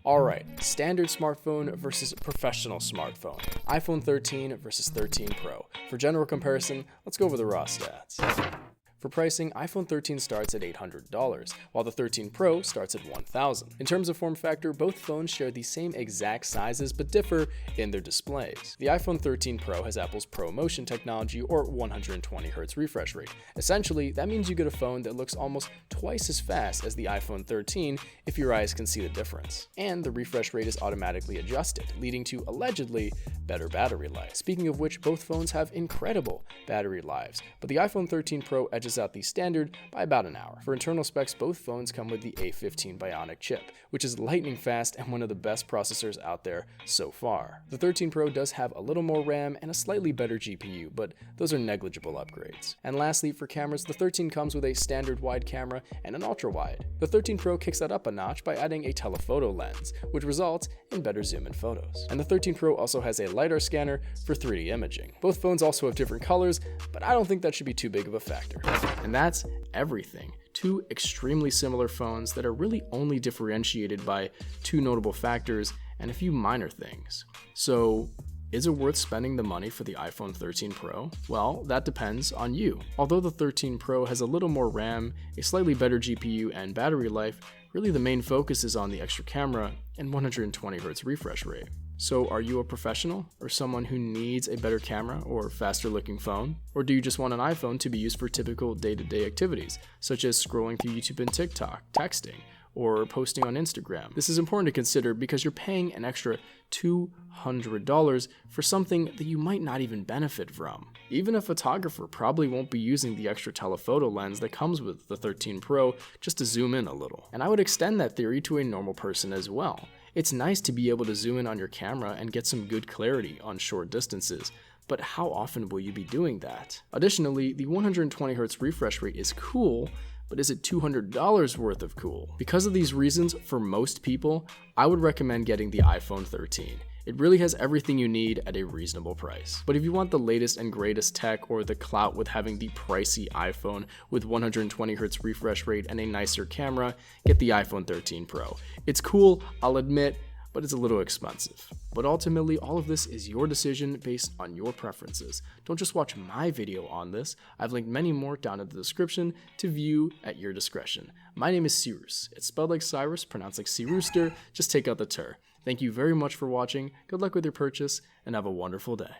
Alright, standard smartphone versus professional smartphone. iPhone 13 versus 13 Pro. For general comparison, let's go over the raw stats. For pricing, iPhone 13 starts at $800, while the 13 Pro starts at $1,000. In terms of form factor, both phones share the same exact sizes but differ in their displays. The iPhone 13 Pro has Apple's ProMotion technology, or 120Hz refresh rate. Essentially, that means you get a phone that looks almost twice as fast as the iPhone 13 if your eyes can see the difference. And the refresh rate is automatically adjusted, leading to, allegedly, better battery life. Speaking of which, both phones have incredible battery lives, but the iPhone 13 Pro edges out the standard by about an hour. For internal specs, both phones come with the A15 Bionic chip, which is lightning fast and one of the best processors out there so far. The 13 Pro does have a little more RAM and a slightly better GPU, but those are negligible upgrades. And lastly, for cameras, the 13 comes with a standard wide camera and an ultra wide. The 13 Pro kicks that up a notch by adding a telephoto lens, which results in better zoom-in photos. And the 13 Pro also has a LiDAR scanner for 3D imaging. Both phones also have different colors, but I don't think that should be too big of a factor. And that's everything. Two extremely similar phones that are really only differentiated by two notable factors and a few minor things. So, is it worth spending the money for the iPhone 13 Pro? Well, that depends on you. Although the 13 Pro has a little more RAM, a slightly better GPU, and battery life, really the main focus is on the extra camera and 120Hz refresh rate. So are you a professional or someone who needs a better camera or faster looking phone? Or do you just want an iPhone to be used for typical day-to-day activities, such as scrolling through YouTube and TikTok, texting, or posting on Instagram? This is important to consider because you're paying an extra $200 for something that you might not even benefit from. Even a photographer probably won't be using the extra telephoto lens that comes with the 13 Pro just to zoom in a little. And I would extend that theory to a normal person as well. It's nice to be able to zoom in on your camera and get some good clarity on short distances, but how often will you be doing that? Additionally, the 120Hz refresh rate is cool, but is it $200 worth of cool? Because of these reasons, for most people, I would recommend getting the iPhone 13. It really has everything you need at a reasonable price. But if you want the latest and greatest tech or the clout with having the pricey iPhone with 120Hz refresh rate and a nicer camera, get the iPhone 13 Pro. It's cool, I'll admit, but it's a little expensive. But ultimately, all of this is your decision based on your preferences. Don't just watch my video on this. I've linked many more down in the description to view at your discretion. My name is Cyrus. It's spelled like Cyrus, pronounced like Sea Rooster, just take out the ter. Thank you very much for watching, good luck with your purchase, and have a wonderful day.